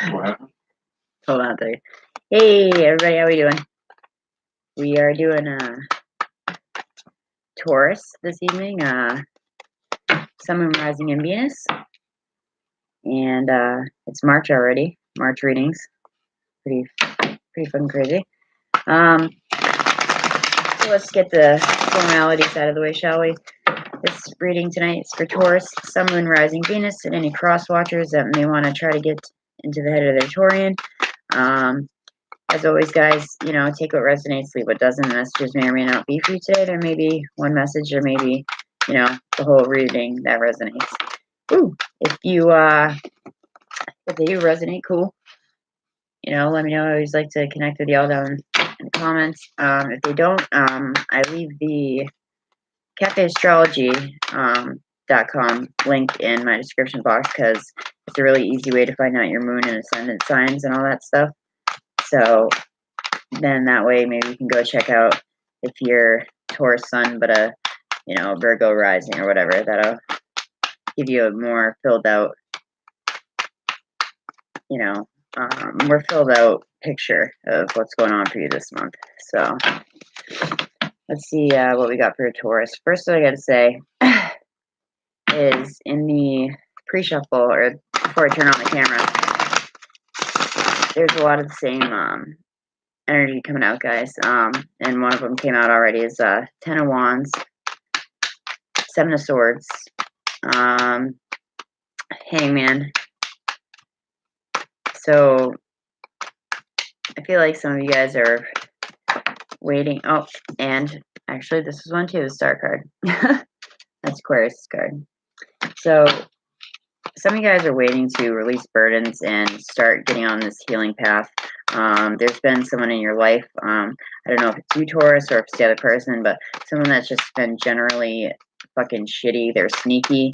Hold on there. Hey, everybody, how we doing? We are doing Taurus this evening. Sun, Moon, Rising, and Venus. And it's March already. March readings. Pretty fucking crazy. So let's get the formalities out of the way, shall we? This reading tonight is for Taurus, Sun, Moon, Rising, Venus, and any cross watchers that may want to try to get into the head of their Taurian. As always, guys, you know, take what resonates, leave what doesn't. Messages may or may not be for you today. There may be one message or maybe, you know, the whole reading that resonates. Ooh, if they do resonate, cool. You know, let me know. I always like to connect with y'all down in the comments. If they don't, I leave the cafeastrology.com link in my description box because it's a really easy way to find out your moon and ascendant signs and all that stuff. So then that way maybe you can go check out if you're Taurus sun but a, you know, Virgo rising or whatever. That'll give you a more filled out, you know, more filled out picture of what's going on for you this month. So let's see what we got for Taurus. First thing I gotta say is in the pre-shuffle, or before I turn on the camera, there's a lot of the same energy coming out, guys. And one of them came out already is 10 of Wands, 7 of Swords, Hangman. So I feel like some of you guys are waiting. Oh, and actually this is one too, the Star card. That's Aquarius card. So some of you guys are waiting to release burdens and start getting on this healing path. There's been someone in your life, I don't know if it's you, Taurus, or if it's the other person, but someone that's just been generally fucking shitty. They're sneaky.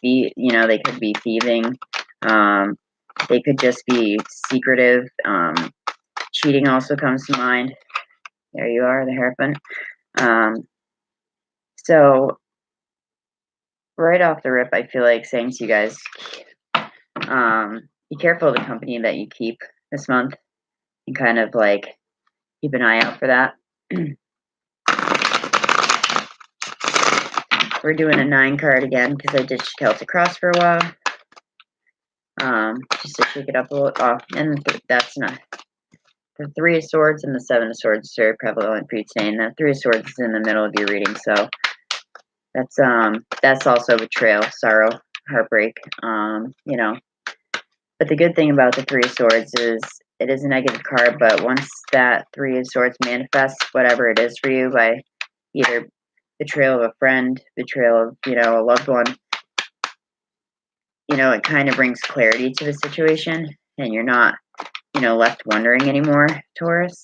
You know, they could be thieving. They could just be secretive. Cheating also comes to mind. There you are, the hairpin. So right off the rip, I feel like saying to you guys, be careful of the company that you keep this month and kind of like keep an eye out for that. We're doing a 9 card again because I ditched Celtic Cross for a while. Just to shake it up a little. Oh, and that's not. The 3 of Swords and the 7 of Swords is very prevalent for you today, and that 3 of Swords is in the middle of your reading, so that's also betrayal, sorrow, heartbreak, you know. But the good thing about the 3 of Swords is it is a negative card, but once that 3 of Swords manifests, whatever it is for you, by either betrayal of a friend, betrayal of, you know, a loved one, you know, it kind of brings clarity to the situation, and you're not, you know, left wondering anymore, Taurus.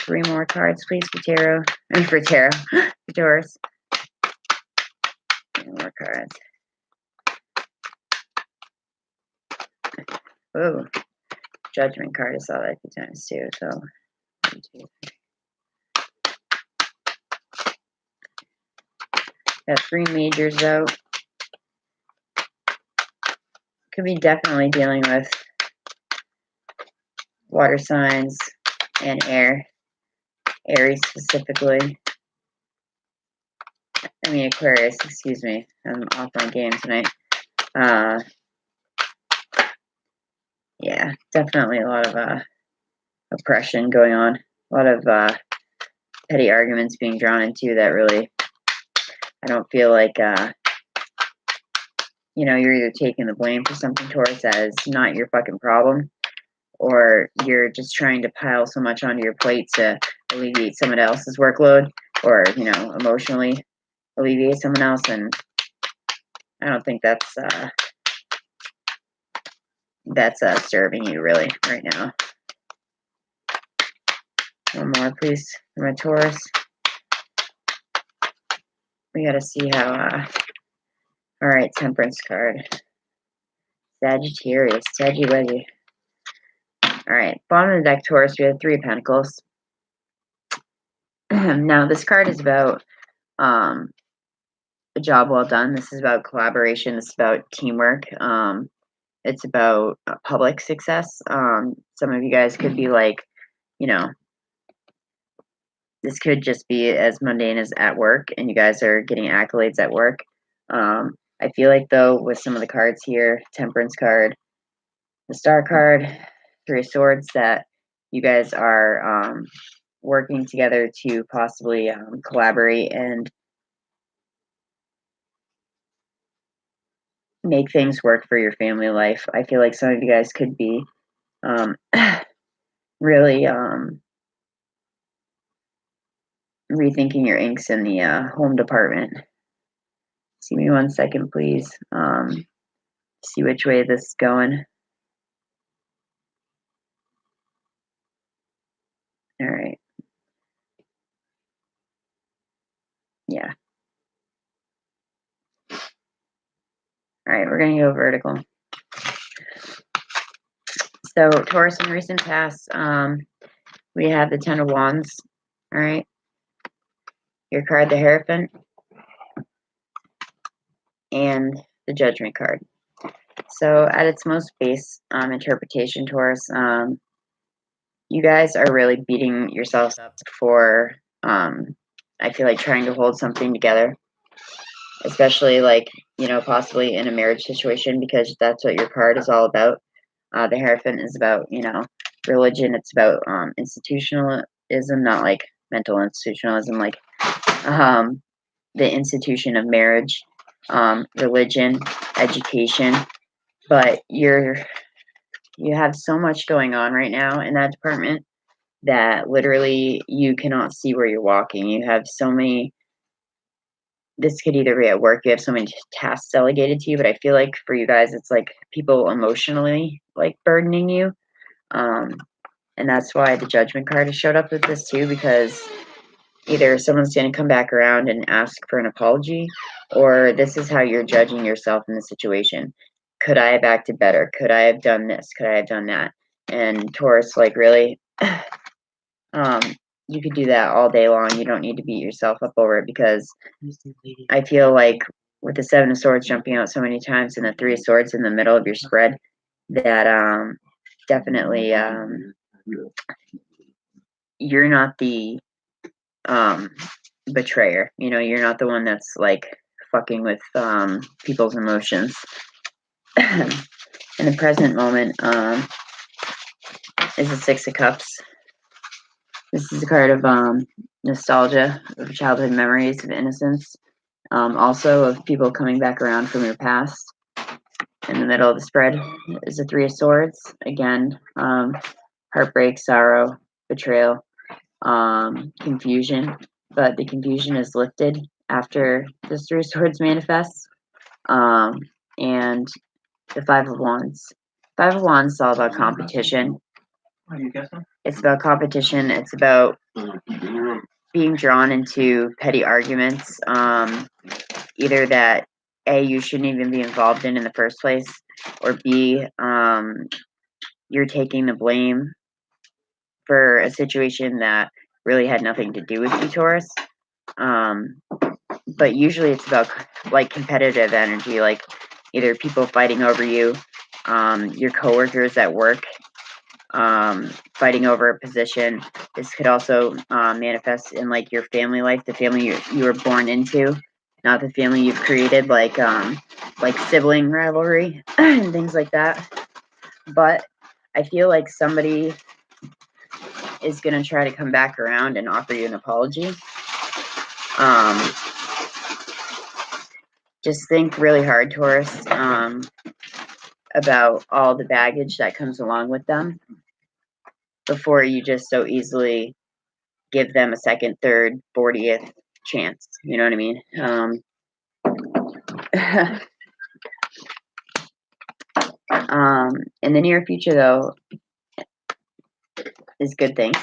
3 more cards, please, for tarot. For tarot, for Taurus. 3 more cards. Oh, Judgment card. I saw that a few times too. So, 1, 2, 3. Got 3 majors out. Could be definitely dealing with water signs and air. Aries specifically. I mean Aquarius, excuse me. I'm off my game tonight. Yeah, definitely a lot of oppression going on. A lot of petty arguments being drawn into that really, I don't feel like, you know, you're either taking the blame for something, Taurus, that is not your fucking problem, or you're just trying to pile so much onto your plate to alleviate someone else's workload, or, you know, emotionally alleviate someone else, and I don't think that's serving you really right now. 1 more, please, for my Taurus. We gotta see how, all right, Temperance card. Sagittarius, Saggy. All right, bottom of the deck, Taurus, we have 3 of Pentacles. Now, this card is about a job well done. This is about collaboration. This is about teamwork. it's about public success. Some of you guys could be like, you know, this could just be as mundane as at work, and you guys are getting accolades at work. I feel like, though, with some of the cards here, Temperance card, the Star card, Three of Swords, that you guys are working together to possibly collaborate and make things work for your family life. I feel like some of you guys could be really rethinking your inks in the home department. See me 1 second, please. See which way this is going. All right. Yeah. All right, we're going to go vertical. So, Taurus, in recent past, we have the Ten of Wands. All right. Your card, the Hierophant, and the Judgment card. So, at its most base interpretation, Taurus, you guys are really beating yourselves up for, I feel like, trying to hold something together, especially like, possibly in a marriage situation, because that's what your card is all about. The Hierophant is about, religion. It's about institutionalism, not like mental institutionalism, like the institution of marriage, religion, education. But you have so much going on right now in that department that literally you cannot see where you're walking. You have so many. This could either be at work, you have so many tasks delegated to you, but I feel like for you guys, it's like people emotionally like burdening you. And that's why the Judgment card has showed up with this too, because either someone's going to come back around and ask for an apology, or this is how you're judging yourself in the situation. Could I have acted better? Could I have done this? Could I have done that? And Taurus, like, really, you could do that all day long. You don't need to beat yourself up over it, because I feel like with the Seven of Swords jumping out so many times and the Three of Swords in the middle of your spread, that definitely you're not the betrayer. You're not the one that's like fucking with people's emotions. In the present moment is the Six of Cups. This is a card of nostalgia, of childhood memories of innocence, also of people coming back around from your past. In the middle of the spread is the Three of Swords. Again, heartbreak, sorrow, betrayal, confusion. But the confusion is lifted after the Three of Swords manifests. And the Five of Wands. Five of Wands is all about competition. It's about competition. It's about being drawn into petty arguments, either that A, you shouldn't even be involved in the first place, or B, you're taking the blame for a situation that really had nothing to do with you, Taurus. But usually it's about like competitive energy, like either people fighting over you, your coworkers at work, fighting over a position. This could also manifest in like your family life, the family you were born into, not the family you've created, like sibling rivalry and things like that. But I feel like somebody is going to try to come back around and offer you an apology. Just think really hard, Taurus, about all the baggage that comes along with them before you just so easily give them a second, third, 40th chance. You know what I mean? In the near future, though, is good things.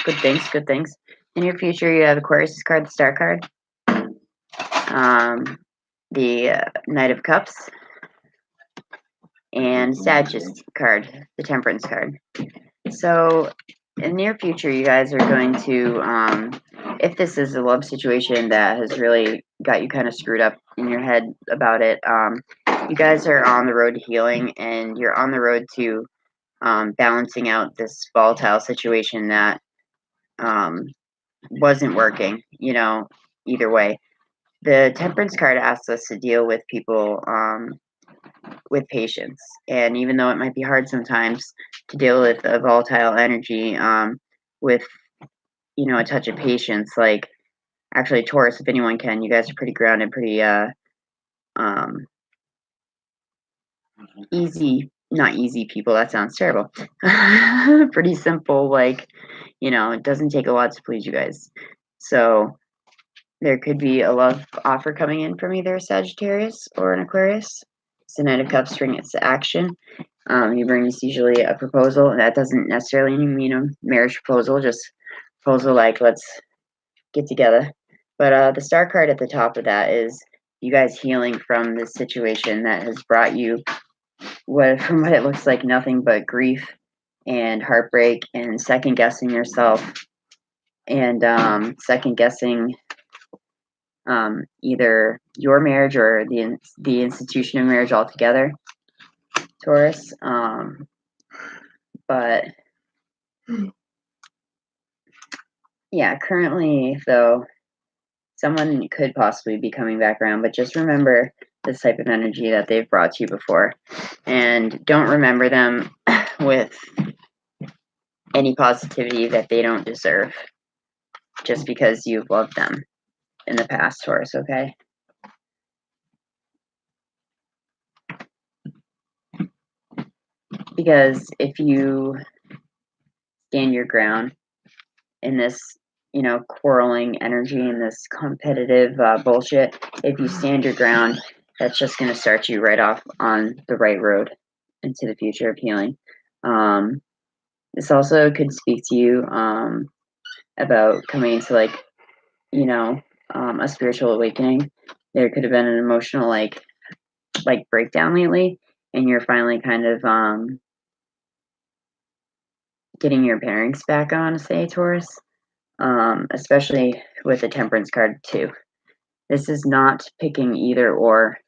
Good things, good things. In your future, you have Aquarius card, the Star card, the Knight of Cups, and Sagittarius card, the Temperance card. So, in the near future, you guys are going to, if this is a love situation that has really got you kind of screwed up in your head about it, you guys are on the road to healing, and you're on the road to balancing out this volatile situation that wasn't working, you know, either way. The Temperance card asks us to deal with people with patience. And even though it might be hard sometimes to deal with a volatile energy with, you know, a touch of patience, like actually Taurus, if anyone can, you guys are pretty grounded, pretty easy, not easy people, that sounds terrible. Pretty simple, like, you know, it doesn't take a lot to please you guys. So there could be a love offer coming in from either a Sagittarius or an Aquarius. It's the Knight of Cups bringing it to action. He brings usually a proposal, and that doesn't necessarily mean a marriage proposal, just proposal like, let's get together. But the star card at the top of that is you guys healing from this situation that has brought you, from what it looks like, nothing but grief and heartbreak and second guessing yourself and second guessing either your marriage or the institution of marriage altogether, Taurus. But yeah, currently though, someone could possibly be coming back around, but just remember this type of energy that they've brought to you before, and don't remember them with any positivity that they don't deserve just because you've loved them in the past, Taurus, okay? Because if you stand your ground in this, you know, quarreling energy and this competitive bullshit, if you stand your ground, that's just going to start you right off on the right road into the future of healing. This also could speak to you about coming into, like, you know, a spiritual awakening. There could have been an emotional like breakdown lately, and you're finally kind of getting your bearings back on, say, Taurus. Especially with the Temperance card too. This is not picking either or,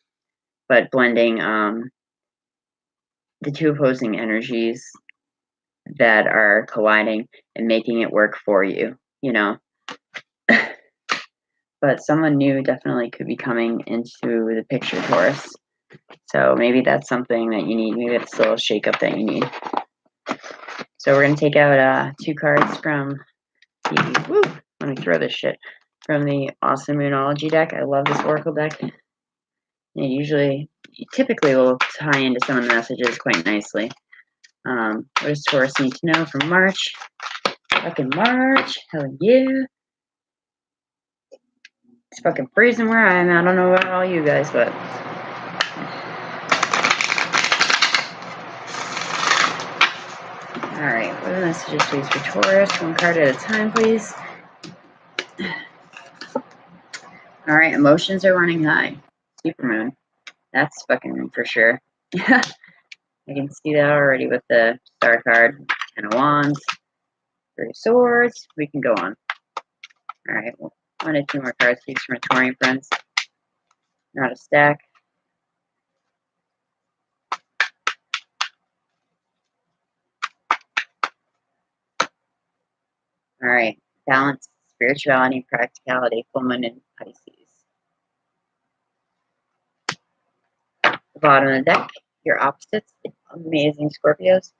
but blending the two opposing energies that are colliding and making it work for you, you know. But someone new definitely could be coming into the picture, Taurus. So maybe that's something that you need. Maybe that's a little shakeup that you need. So we're going to take out 2 cards from the, woo, let me throw this shit, from the Awesome Moonology deck. I love this Oracle deck. It typically will tie into some of the messages quite nicely. What does Taurus need to know from March? Fucking March, hell yeah. It's fucking freezing where I am. I don't know about all you guys, but alright, what are the messages please for Taurus? 1 card at a time, please. Alright, emotions are running high. Supermoon. That's fucking for sure. I can see that already with the star card. 10 of Wands. 3 of Swords. We can go on. Alright, well, 1 or 2 more cards, please, from my touring friends. Not a stack. Alright, balance, spirituality, practicality, full moon in Pisces. The bottom of the deck, your opposites, amazing Scorpios.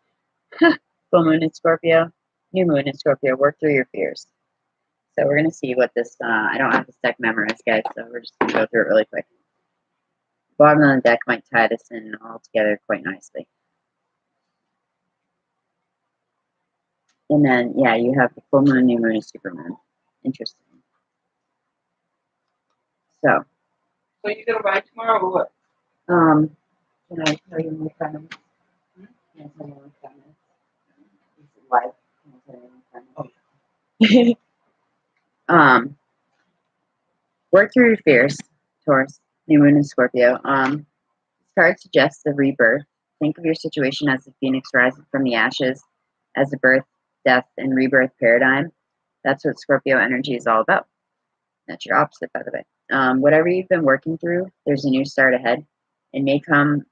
Full moon in Scorpio, new moon in Scorpio, work through your fears. So we're going to see what this, I don't have this deck memorized, guys, so we're just going to go through it really quick. Bottom of the deck might tie this in all together quite nicely. And then, yeah, you have the full moon, new moon, and supermoon. Interesting. So you gonna ride tomorrow or what? Can I tell you my comments? Can I tell you my comments? Is it live? Can I tell you my comments? Work through your fears, Taurus, new moon, and Scorpio. This card suggests the rebirth. Think of your situation as the phoenix rising from the ashes, as a birth, death, and rebirth paradigm. That's what Scorpio energy is all about. That's your opposite, by the way. Whatever you've been working through, there's a new start ahead. It may come,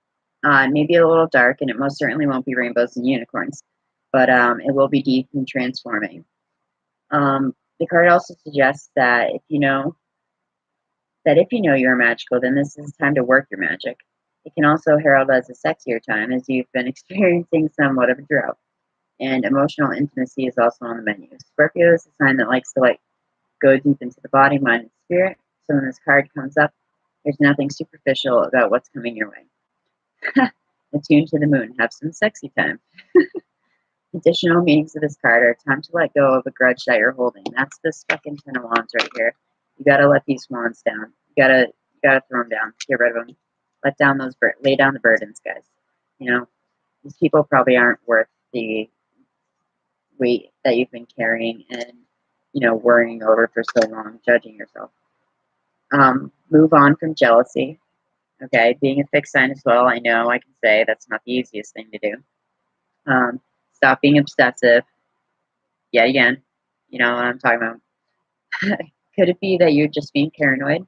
maybe a little dark, and it most certainly won't be rainbows and unicorns, but it will be deep and transforming. The card also suggests that if you know you're magical, then this is time to work your magic. It can also herald as a sexier time as you've been experiencing somewhat of a drought. And emotional intimacy is also on the menu. Scorpio is a sign that likes to go deep into the body, mind, and spirit. So when this card comes up, there's nothing superficial about what's coming your way. Attune to the moon, have some sexy time. Additional meanings of this card are time to let go of a grudge that you're holding. That's this fucking Ten of Wands right here. You gotta let these wands down. You gotta throw them down. Get rid of them. Lay down the burdens, guys. These people probably aren't worth the weight that you've been carrying and, worrying over for so long, judging yourself. Move on from jealousy. Okay, being a fixed sign as well, I know I can say that's not the easiest thing to do. Stop being obsessive. Yet again, you know what I'm talking about. Could it be that you're just being paranoid?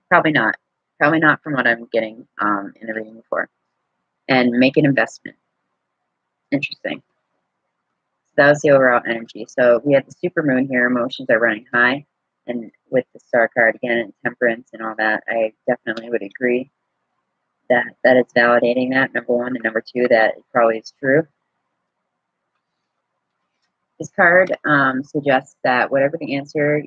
Probably not. Probably not from what I'm getting in the reading before. And make an investment. Interesting. So that was the overall energy. So we have the super moon here. Emotions are running high. And with the star card again and temperance and all that, I definitely would agree that it's validating that, number one. And number two, that it probably is true. This card suggests that whatever the answer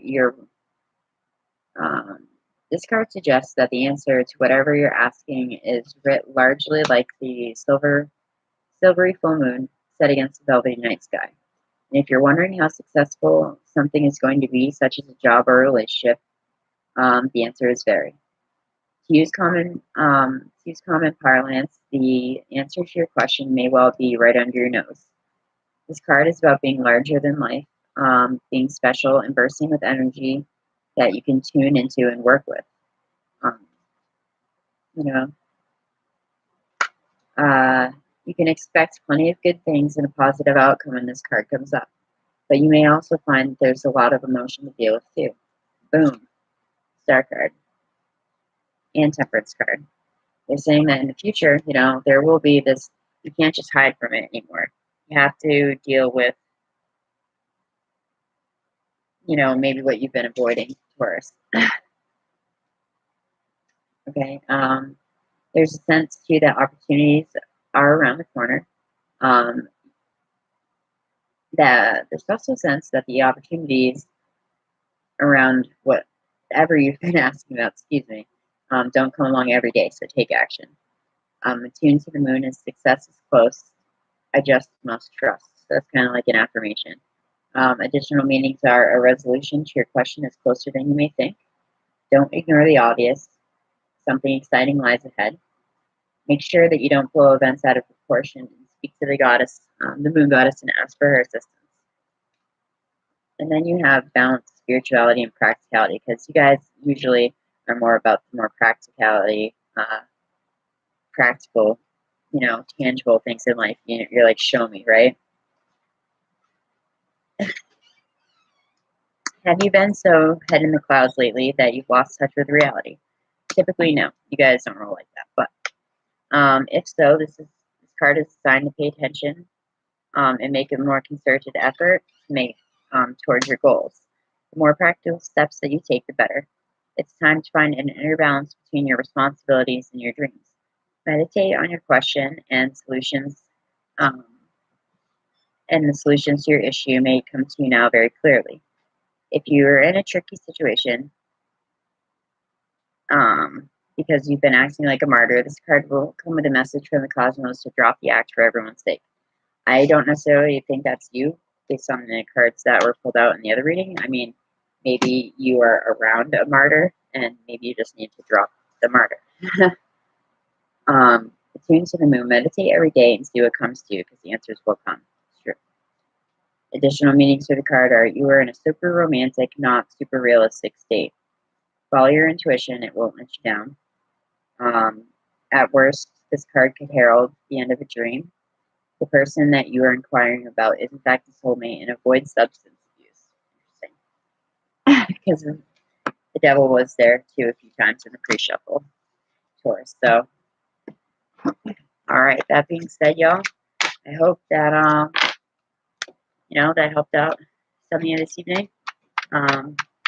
this card suggests that the answer to whatever you're asking is writ largely like the silvery full moon set against the velvety night sky. And if you're wondering how successful something is going to be, such as a job or a relationship, the answer is very. To use common parlance, the answer to your question may well be right under your nose. This card is about being larger than life, being special and bursting with energy that you can tune into and work with. You know, you can expect plenty of good things and a positive outcome when this card comes up. But you may also find that there's a lot of emotion to deal with too. Boom. Star card. And temperance card. They're saying that in the future, there will be this, you can't just hide from it anymore. You have to deal with, maybe what you've been avoiding, Taurus. Okay. There's a sense too that opportunities are around the corner. That there's also a sense that the opportunities around whatever you've been asking about, don't come along every day. So take action. Attuned to the moon is success is close. I just must trust. So that's kind of like an affirmation. Additional meanings are a resolution to your question is closer than you may think. Don't ignore the obvious. Something exciting lies ahead. Make sure that you don't blow events out of proportion and speak to the goddess, the moon goddess, and ask for her assistance. And then you have balance, spirituality, and practicality, because you guys usually are more about the more practicality, practical, tangible things in life. You're like, show me, right? Have you been so head in the clouds lately that you've lost touch with reality? Typically, no. You guys don't roll like that. But if so, this card is designed to pay attention and make a more concerted effort to make towards your goals. The more practical steps that you take, the better. It's time to find an inner balance between your responsibilities and your dreams. Meditate on your question and solutions, and the solutions to your issue may come to you now very clearly. If you're in a tricky situation, because you've been acting like a martyr, this card will come with a message from the cosmos to drop the act for everyone's sake. I don't necessarily think that's you, based on the cards that were pulled out in the other reading. I mean, maybe you are around a martyr, and maybe you just need to drop the martyr. Attune to the moon. Meditate every day and see what comes to you, because the answers will come. It's true. Additional meanings for the card are you are in a super romantic, not super realistic state. Follow your intuition, it won't let you down. At worst, this card could herald the end of a dream. The person that you are inquiring about is in fact a soulmate and avoid substance abuse. Interesting. Because the devil was there too a few times in the pre-shuffle, Taurus. So All right. That being said, y'all, I hope that that helped out some of you this evening.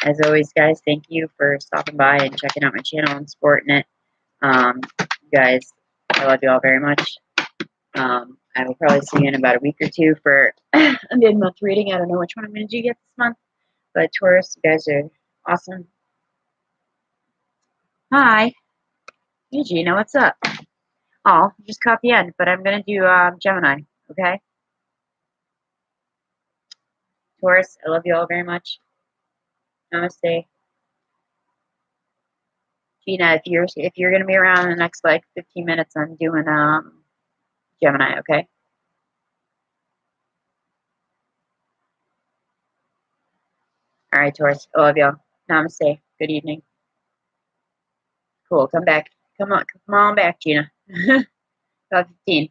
As always, guys, thank you for stopping by and checking out my channel and supporting it. Guys, I love you all very much. I will probably see you in about a week or two for a mid-month reading. I don't know which one I'm going to do yet this month, but Taurus, you guys are awesome. Hi. Hey, Gina, what's up? Oh, just caught the end, but I'm going to do Gemini, okay? Taurus, I love you all very much. Namaste. Gina, if you're gonna be around in the next like 15 minutes, I'm doing Gemini, okay? All right, Taurus, I love y'all. Namaste. Good evening. Cool. Come back. Come on back, Gina. About 15.